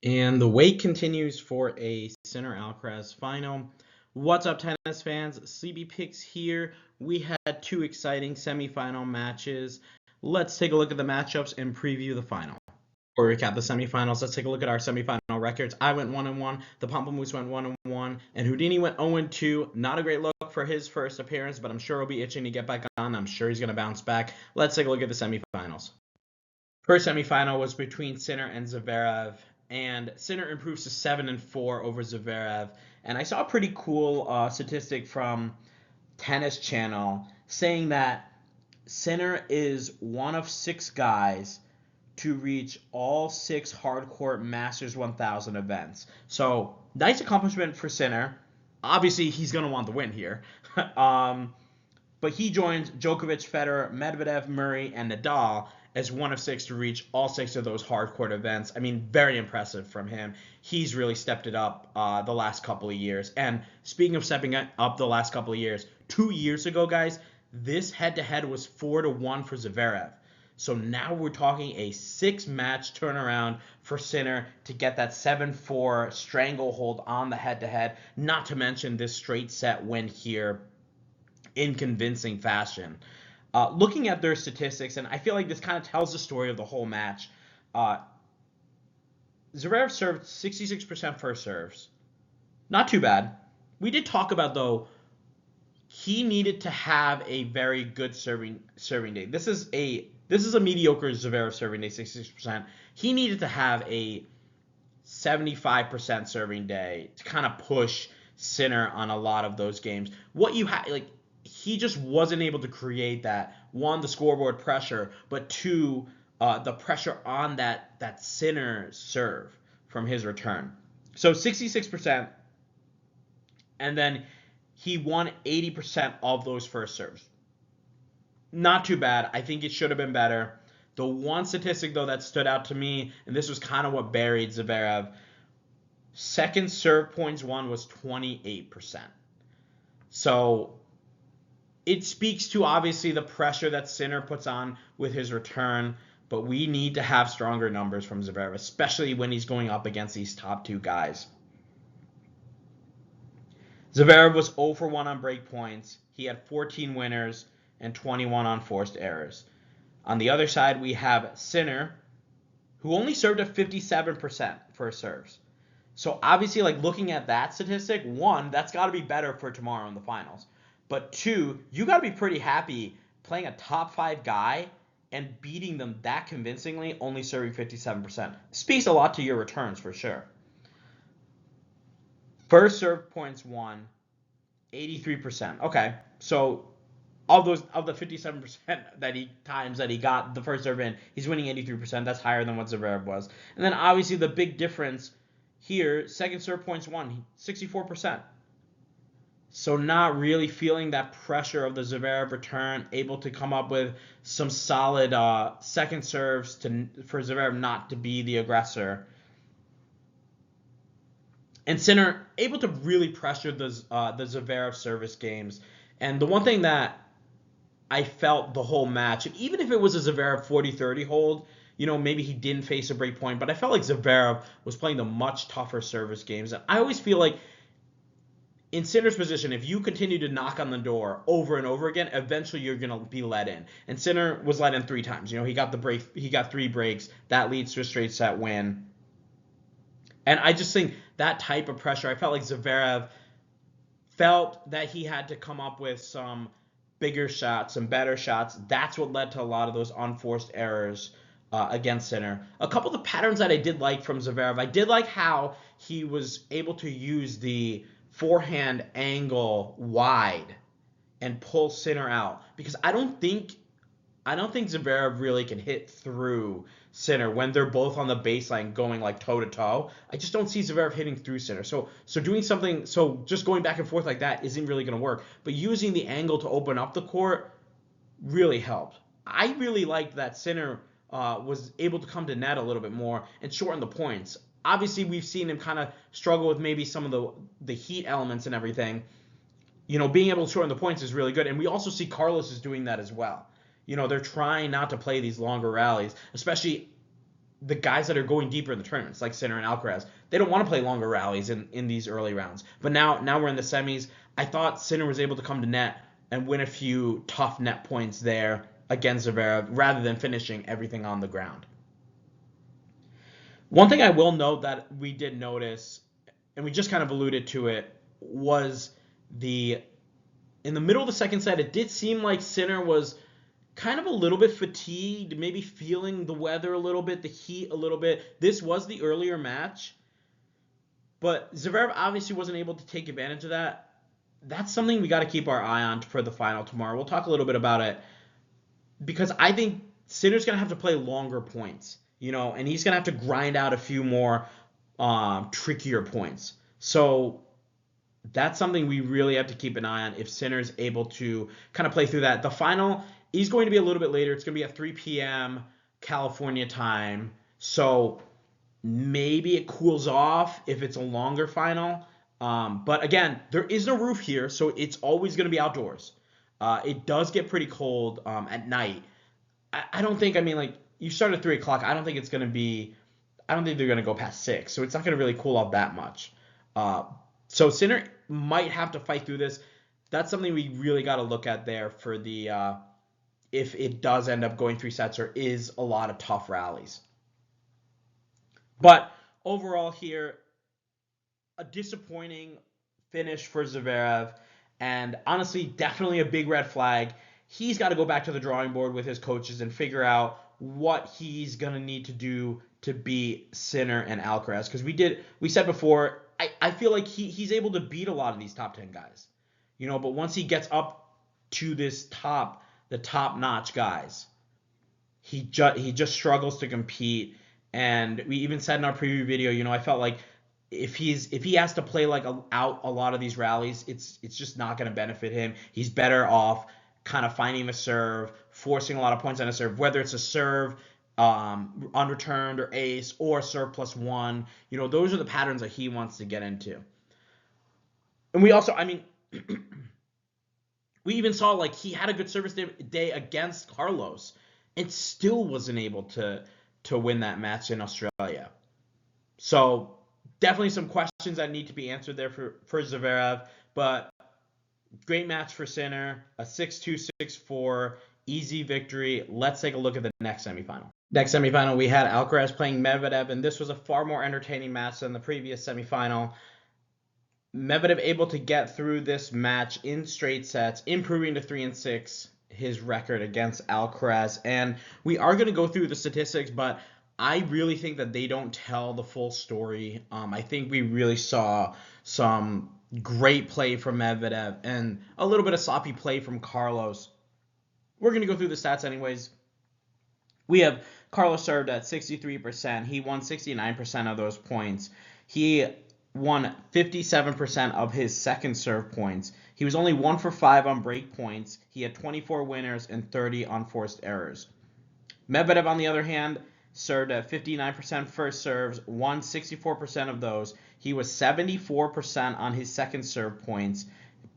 And the wait continues for a Sinner Alcaraz final. What's up, tennis fans? CB Picks here. We had two exciting semifinal matches. Let's take a look at the matchups and preview the final. Before we recap the semifinals, let's take a look at our semifinal records. I went 1-1, the Pamplemousse went 1-1, and Houdini went 0-2. Not a great look for his first appearance, but I'm sure he'll be itching to get back on. I'm sure he's going to bounce back. Let's take a look at the semifinals. First semifinal was between Sinner and Zverev, and Sinner improves to 7-4 over Zverev. And I saw a pretty cool statistic from Tennis Channel saying that Sinner is one of 6 guys to reach all 6 hardcourt Masters 1000 events. So nice accomplishment for Sinner. Obviously, he's going to want the win here. But he joins Djokovic, Federer, Medvedev, Murray, and Nadal as one of 6 to reach all 6 of those hardcourt events. I mean, very impressive from him. He's really stepped it up the last couple of years. And speaking of stepping up the last couple of years, 2 years ago, guys, this head-to-head was 4-1 for Zverev. So now we're talking a 6-match turnaround for Sinner to get that 7-4 stranglehold on the head-to-head, not to mention this straight set win here in convincing fashion. Looking at their statistics, and I feel like this kind of tells the story of the whole match. Zverev served 66% first serves. Not too bad. We did talk about, though, he needed to have a very good serving day. This is a mediocre Zverev serving day, 66%. He needed to have a 75% serving day to kind of push Sinner on a lot of those games. He just wasn't able to create that, one, the scoreboard pressure, but two, the pressure on that Sinner serve from his return. So 66%, and then he won 80% of those first serves. Not too bad. I think it should have been better. The one statistic, though, that stood out to me, and this was kind of what buried Zverev, second serve points won was 28%. So it speaks to, obviously, the pressure that Sinner puts on with his return, but we need to have stronger numbers from Zverev, especially when he's going up against these top 2 guys. Zverev was 0-1 on break points. He had 14 winners and 21 on forced errors. On the other side, we have Sinner, who only served at 57% first serves. So obviously, looking at that statistic, one, that's got to be better for tomorrow in the finals. But two, you got to be pretty happy playing a top 5 guy and beating them that convincingly, only serving 57%. Speaks a lot to your returns for sure. First serve points won, 83%. Okay, so of the 57% that he got the first serve in, he's winning 83%. That's higher than what Zverev was. And then obviously the big difference here, second serve points won, 64%. So not really feeling that pressure of the Zverev return, able to come up with some solid second serves for Zverev not to be the aggressor. And Sinner able to really pressure the Zverev service games. And the one thing that I felt the whole match, and even if it was a Zverev 40-30 hold, maybe he didn't face a break point, but I felt like Zverev was playing the much tougher service games. And I always feel like in Sinner's position, if you continue to knock on the door over and over again, eventually you're going to be let in. And Sinner was let in 3 times. He got 3 breaks. That leads to a straight set win. And I just think that type of pressure, I felt like Zverev felt that he had to come up with some bigger shots, some better shots. That's what led to a lot of those unforced errors against Sinner. A couple of the patterns that I did like from Zverev, I did like how he was able to use the forehand angle wide and pull Sinner out, because I don't think Zverev really can hit through Sinner when they're both on the baseline going toe to toe. I just don't see Zverev hitting through Sinner. So just going back and forth like that isn't really going to work. But using the angle to open up the court really helped. I really liked that Sinner was able to come to net a little bit more and shorten the points. Obviously, we've seen him kind of struggle with maybe some of the heat elements and everything. Being able to shorten the points is really good. And we also see Carlos is doing that as well. They're trying not to play these longer rallies, especially the guys that are going deeper in the tournaments, like Sinner and Alcaraz. They don't want to play longer rallies in these early rounds. But now we're in the semis. I thought Sinner was able to come to net and win a few tough net points there against Zverev rather than finishing everything on the ground. One thing I will note that we did notice, and we just kind of alluded to it, was in the middle of the second set, it did seem like Sinner was kind of a little bit fatigued, maybe feeling the weather a little bit, the heat a little bit. This was the earlier match, but Zverev obviously wasn't able to take advantage of that. That's something we got to keep our eye on for the final tomorrow. We'll talk a little bit about it because I think Sinner's going to have to play longer points, and he's going to have to grind out a few more trickier points. So that's something we really have to keep an eye on if Sinner's able to kind of play through that. The final is going to be a little bit later. It's going to be at 3 p.m. California time. So maybe it cools off if it's a longer final. But again, there is no roof here, so it's always going to be outdoors. It does get pretty cold at night. I don't think, you start at 3 o'clock. I don't think they're going to go past 6. So it's not going to really cool off that much. So Sinner might have to fight through this. That's something we really got to look at there for the if it does end up going 3 sets or is a lot of tough rallies. But overall here, a disappointing finish for Zverev, and honestly, definitely a big red flag. He's got to go back to the drawing board with his coaches and figure out what he's going to need to do to beat Sinner and Alcaraz. Because we said before, I feel like he's able to beat a lot of these top 10 guys. But once he gets up to the top-notch guys, he just struggles to compete. And we even said in our preview video, I felt like if he has to play out a lot of these rallies, it's just not going to benefit him. He's better off kind of finding the serve, forcing a lot of points on a serve, whether it's a serve unreturned or ace or serve +1. Those are the patterns that he wants to get into. And we also, we even saw he had a good service day against Carlos and still wasn't able to win that match in Australia. So definitely some questions that need to be answered there for Zverev, but great match for Sinner, a 6-2, 6-4, easy victory. Let's take a look at the next semifinal. Next semifinal, we had Alcaraz playing Medvedev, and this was a far more entertaining match than the previous semifinal. Medvedev able to get through this match in straight sets, improving to 3-6 his record against Alcaraz. And we are going to go through the statistics, but I really think that they don't tell the full story. I think we really saw some great play from Medvedev and a little bit of sloppy play from Carlos. We're going to go through the stats anyways. We have Carlos served at 63%. He won 69% of those points. He won 57% of his second serve points. He was only 1 for 5 on break points. He had 24 winners and 30 unforced errors. Medvedev, on the other hand, served at 59% first serves, won 64% of those. He was 74% on his second serve points,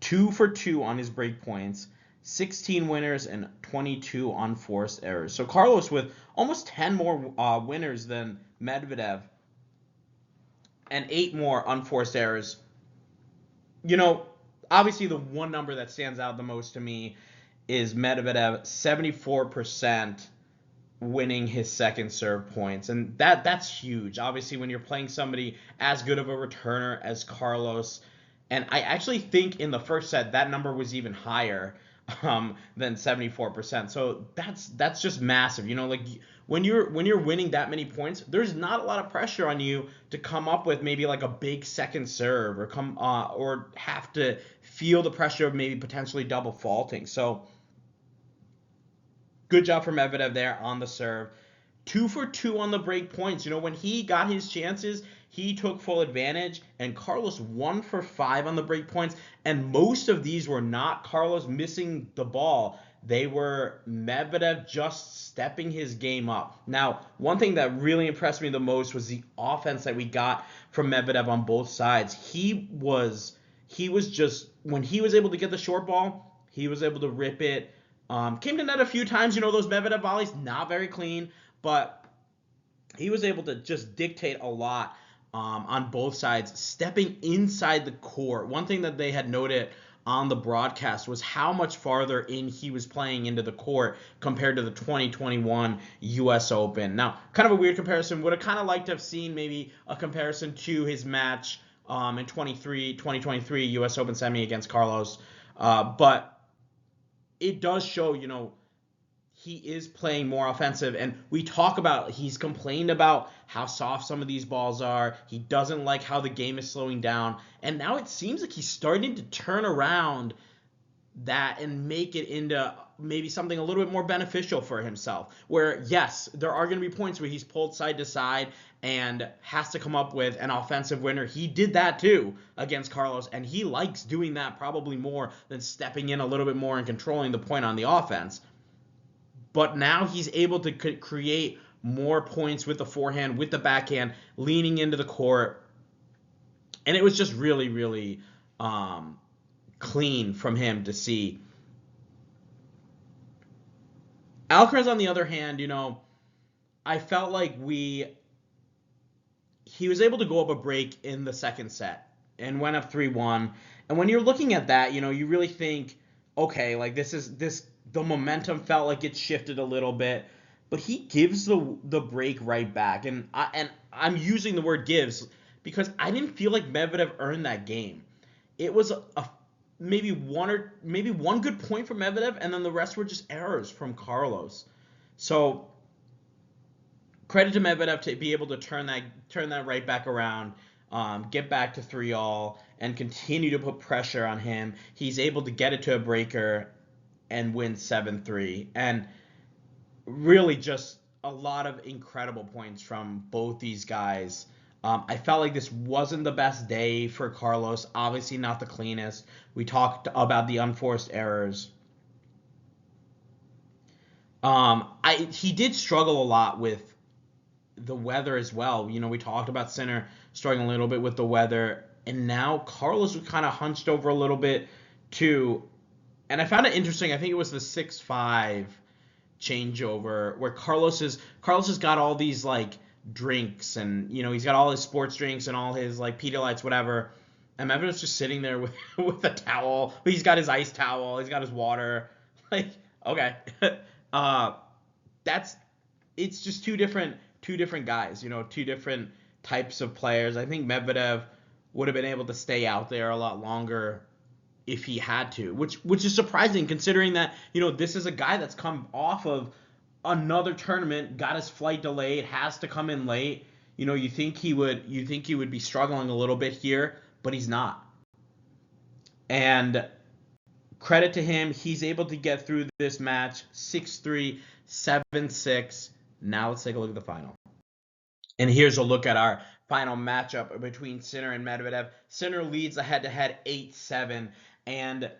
2 for 2 on his break points, 16 winners and 22 unforced errors. So Carlos with almost 10 more winners than Medvedev and 8 more unforced errors. Obviously the one number that stands out the most to me is Medvedev, 74% winning his second serve points. And that's huge. Obviously, when you're playing somebody as good of a returner as Carlos, and I actually think in the first set that number was even higher than 74%. So that's just massive. When you're winning that many points, there's not a lot of pressure on you to come up with maybe a big second serve or have to feel the pressure of maybe potentially double faulting. So good job for Medvedev there on the serve. 2 for 2 on the break points. When he got his chances, he took full advantage, and Carlos 1 for 5 on the break points, and most of these were not Carlos missing the ball. They were Medvedev just stepping his game up. Now, one thing that really impressed me the most was the offense that we got from Medvedev on both sides. He was just, when he was able to get the short ball, he was able to rip it. Came to net a few times, those Medvedev volleys, not very clean, but he was able to just dictate a lot on both sides, stepping inside the court. One thing that they had noted on the broadcast was how much farther in he was playing into the court compared to the 2021 U.S. Open. Now, kind of a weird comparison. Would have kind of liked to have seen maybe a comparison to his match in 2023 U.S. Open semi against Carlos. But it does show, he is playing more offensive, and we talk about he's complained about how soft some of these balls are. He doesn't like how the game is slowing down, and now it seems like he's starting to turn around that and make it into maybe something a little bit more beneficial for himself, where yes, there are going to be points where he's pulled side to side and has to come up with an offensive winner. He did that too against Carlos, and he likes doing that probably more than stepping in a little bit more and controlling the point on the offense. But now he's able to create more points with the forehand, with the backhand, leaning into the court. And it was just really, really clean from him to see. Alcaraz, on the other hand, I felt like he was able to go up a break in the second set and went up 3-1. And when you're looking at that, you really think, okay, like the momentum felt like it shifted a little bit, but he gives the break right back. And I'm using the word gives because I didn't feel like Medvedev earned that game. It was maybe one good point from Medvedev, and then the rest were just errors from Carlos. So credit to Medvedev to be able to turn that right back around, get back to 3-all, and continue to put pressure on him. He's able to get it to a breaker and win 7-3. And really just a lot of incredible points from both these guys. I felt like this wasn't the best day for Carlos. Obviously not the cleanest. We talked about the unforced errors. He did struggle a lot with the weather as well. We talked about Sinner struggling a little bit with the weather, and now Carlos was kind of hunched over a little bit too. And I found it interesting. I think it was the 6-5 changeover where Carlos has got all these like drinks, and he's got all his sports drinks and all his like Pedialytes, whatever. And Medvedev's just sitting there with with a towel. He's got his ice towel. He's got his water. Like, okay, it's just two different guys. Two different types of players. I think Medvedev would have been able to stay out there a lot longer if he had to, which is surprising considering that this is a guy that's come off of another tournament, got his flight delayed, has to come in late. You think he would be struggling a little bit here, but he's not. And credit to him, he's able to get through this match 6-3, 7-6. Now let's take a look at the final. And here's a look at our final matchup between Sinner and Medvedev. Sinner leads the head-to-head 8-7, and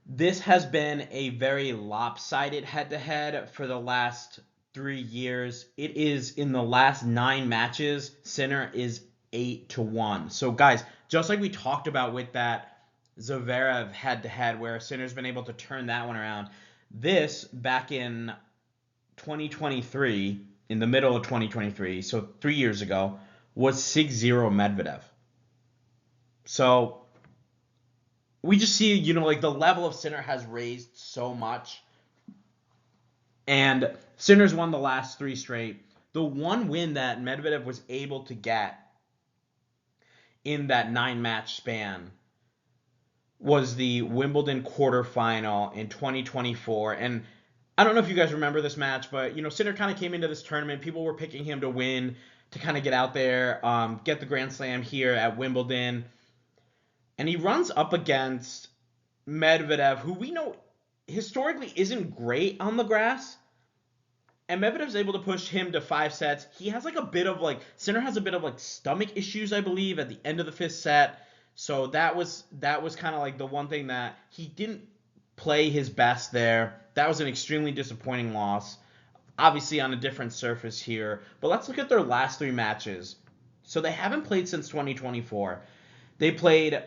this has been a very lopsided head-to-head for the last 3 years. It is in the last 9 matches, Sinner is 8-1. So guys, just like we talked about with that Zverev head-to-head where Sinner's been able to turn that one around, this back in 2023, in the middle of 2023, so 3 years ago, was 6-0 Medvedev. So we just see, like the level of Sinner has raised so much. And Sinner's won the last 3 straight. The one win that Medvedev was able to get in that 9-match span was the Wimbledon quarterfinal in 2024. And I don't know if you guys remember this match, but Sinner kind of came into this tournament. People were picking him to win, to kind of get out there, get the Grand Slam here at Wimbledon. And he runs up against Medvedev, who we know historically isn't great on the grass. And Medvedev's able to push him to 5 sets. He has like a bit of like, Sinner has a bit of like stomach issues, I believe, at the end of the 5th set. So that was kind of like the one thing that he didn't play his best there. That was an extremely disappointing loss. Obviously on a different surface here. But let's look at their last 3 matches. So they haven't played since 2024. They played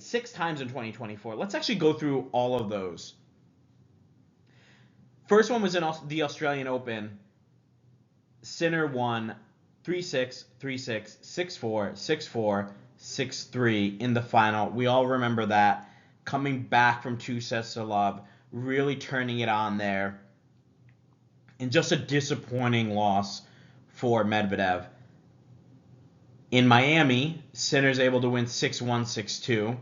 6 times in 2024. Let's actually go through all of those. First one was in the Australian Open. Sinner won 3-6, 3-6, 6-4, 6-4, 6-3 in the final. We all remember that. Coming back from 2 sets to love, really turning it on there. And just a disappointing loss for Medvedev. In Miami, Sinner's able to win 6-1, 6-2.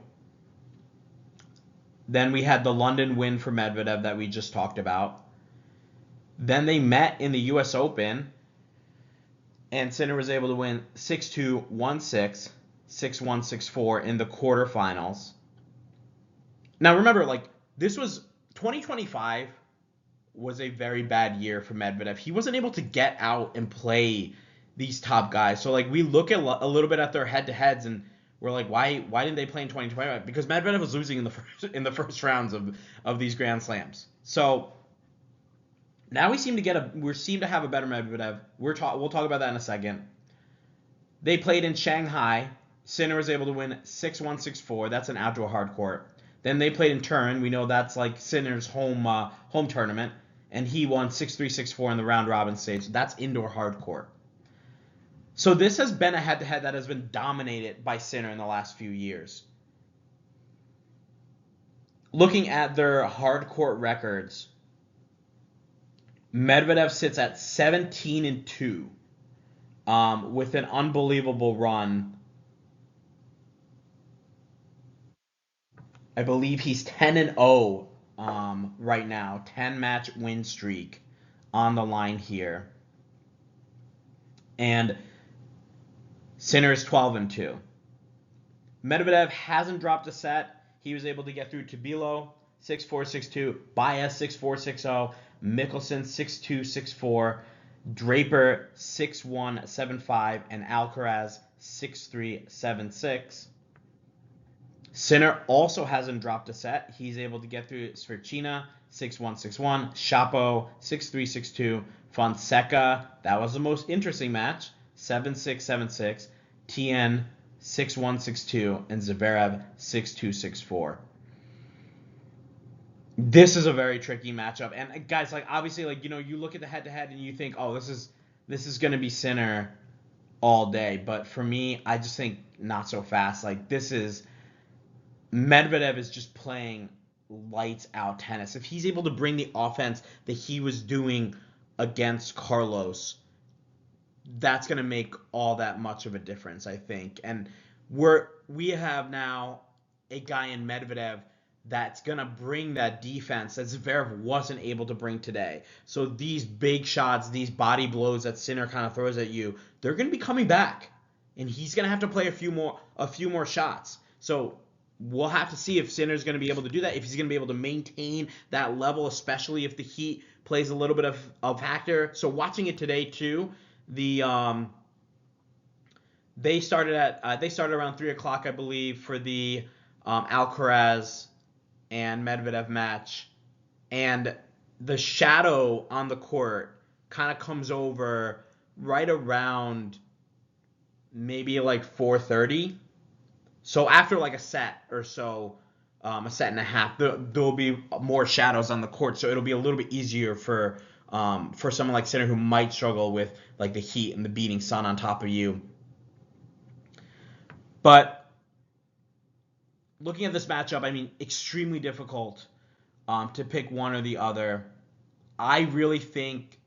Then we had the London win for Medvedev that we just talked about. Then they met in the US Open, and Sinner was able to win 6-2, 1-6, 6-1, 6-4 in the quarterfinals. Now remember, this was 2025 was a very bad year for Medvedev. He wasn't able to get out and play these top guys. So we look at a little bit at their head-to-heads, and we're like, why didn't they play in 2025? Because Medvedev was losing in the first rounds of these Grand Slams. So now we seem to have a better Medvedev. We'll talk about that in a second. They played in Shanghai. Sinner was able to win 6-1, 6-4. That's an outdoor hard court. Then they played in Turin. We know that's Sinner's home tournament, and he won 6-3, 6-4 in the round robin stage. That's indoor hard court. So this has been a head-to-head that has been dominated by Sinner in the last few years. Looking at their hard court records, Medvedev sits at 17-2 with an unbelievable run. I believe he's 10-0 right now, 10-match win streak on the line here. And Sinner is 12-2. Medvedev hasn't dropped a set. He was able to get through Tabilo 6-4, 6-2, Baez 6-4, 6-0, Mickelson 6-2, 6-4, Draper 6-1, 7-5, and Alcaraz 6-3, 7-6. Sinner also hasn't dropped a set. He's able to get through Sverchina 6-1, 6-1, Shapo 6-3, 6-2, Fonseca, that was the most interesting match, 7-6, 7-6, Tien 6-1, 6-2, and Zverev 6-2, 6-4. This is a very tricky matchup, and guys, obviously, you look at the head-to-head and you think, oh, this is going to be Sinner all day, but for me, I just think not so fast. Medvedev is just playing lights out tennis. If he's able to bring the offense that he was doing against Carlos, that's going to make all that much of a difference, I think. And we have now a guy in Medvedev that's going to bring that defense that Zverev wasn't able to bring today. So these big shots, these body blows that Sinner kind of throws at you, they're going to be coming back. And he's going to have to play a few more shots. So we'll have to see if Sinner's going to be able to do that, if he's going to be able to maintain that level, especially if the heat plays a little bit of factor. So watching it today too, they started around 3 o'clock, I believe, for the Alcaraz and Medvedev match, and the shadow on the court kind of comes over right around maybe 4:30. So after a set or so, a set and a half, there'll be more shadows on the court, so it'll be a little bit easier for someone like Sinner who might struggle with the heat and the beating sun on top of you. But looking at this matchup, extremely difficult to pick one or the other. I really think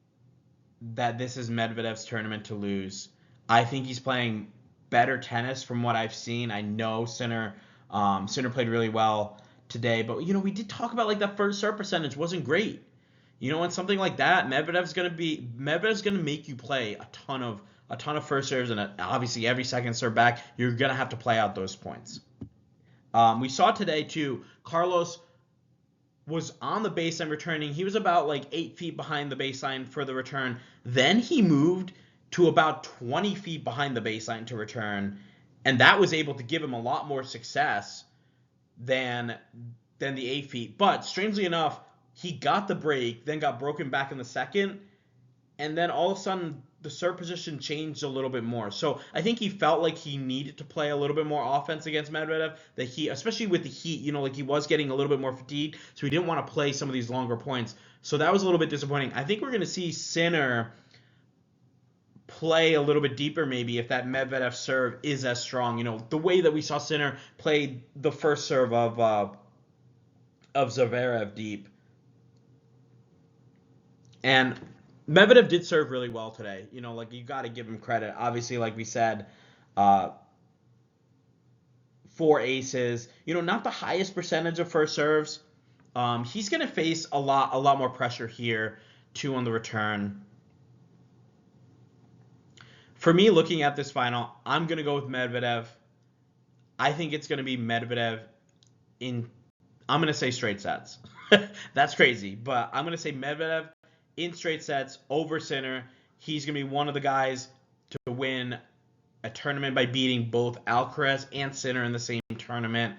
that this is Medvedev's tournament to lose. I think he's playing better tennis from what I've seen. I know Sinner played really well today, but we did talk about that first serve percentage wasn't great. And something like that, Medvedev's gonna make you play a ton of first serves, and obviously every second serve back, you're gonna have to play out those points. We saw today too, Carlos was on the baseline returning. He was about 8 feet behind the baseline for the return. Then he moved to about 20 feet behind the baseline to return, and that was able to give him a lot more success than the 8 feet. But strangely enough, he got the break, then got broken back in the second, and then all of a sudden the serve position changed a little bit more. So I think he felt like he needed to play a little bit more offense against Medvedev, especially with the heat, he was getting a little bit more fatigued, so he didn't want to play some of these longer points. So that was a little bit disappointing. I think we're going to see Sinner play a little bit deeper maybe if that Medvedev serve is as strong. You know, the way that we saw Sinner play the first serve of Zverev deep. And Medvedev did serve really well today. You know, like, you got to give him credit. Obviously, like we said, 4 aces. You know, not the highest percentage of first serves. He's going to face a lot more pressure here, too, on the return. For me, looking at this final, I'm going to go with Medvedev. I think it's going to be Medvedev in, I'm going to say straight sets. That's crazy, but I'm going to say Medvedev in straight sets over Sinner. He's going to be one of the guys to win a tournament by beating both Alcaraz and Sinner in the same tournament.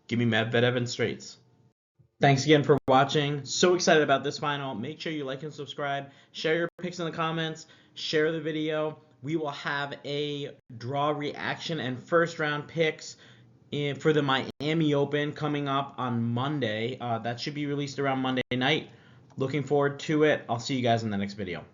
Give me Medvedev in straights. Thanks again for watching. So excited about this final. Make sure you like and subscribe. Share your picks in the comments. Share the video. We will have a draw reaction and first round picks for the Miami Open coming up on Monday. That should be released around Monday night. Looking forward to it. I'll see you guys in the next video.